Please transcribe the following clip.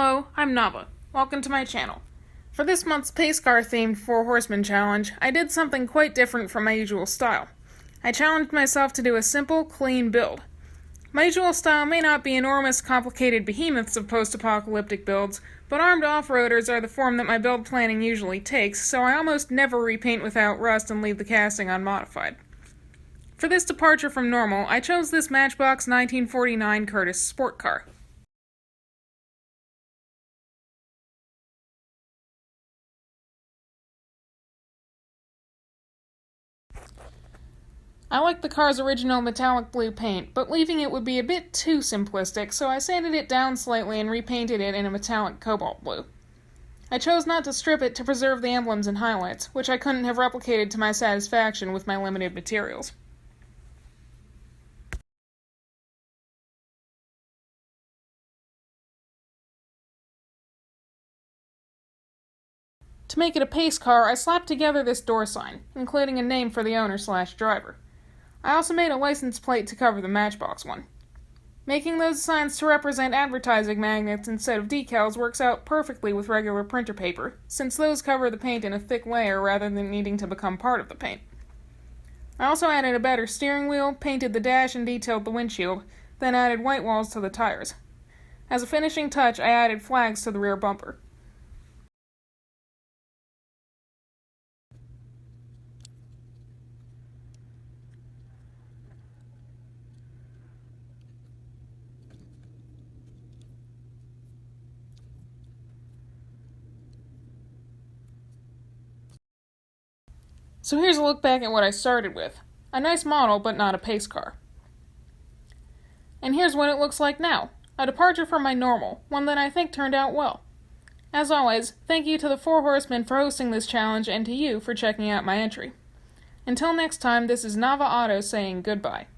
Hello, I'm Nava. Welcome to my channel. For this month's Pace Car themed 4 Horsemen challenge, I did something quite different from my usual style. I challenged myself to do a simple, clean build. My usual style may not be enormous, complicated behemoths of post-apocalyptic builds, but armed off-roaders are the form that my build planning usually takes, so I almost never repaint without rust and leave the casting unmodified. For this departure from normal, I chose this Matchbox 1949 Curtiss sport car. I like the car's original metallic blue paint, but leaving it would be a bit too simplistic, so I sanded it down slightly and repainted it in a metallic cobalt blue. I chose not to strip it to preserve the emblems and highlights, which I couldn't have replicated to my satisfaction with my limited materials. To make it a pace car, I slapped together this door sign, including a name for the owner/driver. I also made a license plate to cover the Matchbox one. Making those signs to represent advertising magnets instead of decals works out perfectly with regular printer paper, since those cover the paint in a thick layer rather than needing to become part of the paint. I also added a better steering wheel, painted the dash and detailed the windshield, then added white walls to the tires. As a finishing touch, I added flags to the rear bumper. So here's a look back at what I started with. A nice model, but not a pace car. And here's what it looks like now. A departure from my normal, one that I think turned out well. As always, thank you to the 4 Horsemen for hosting this challenge and to you for checking out my entry. Until next time, this is Nava Auto saying goodbye.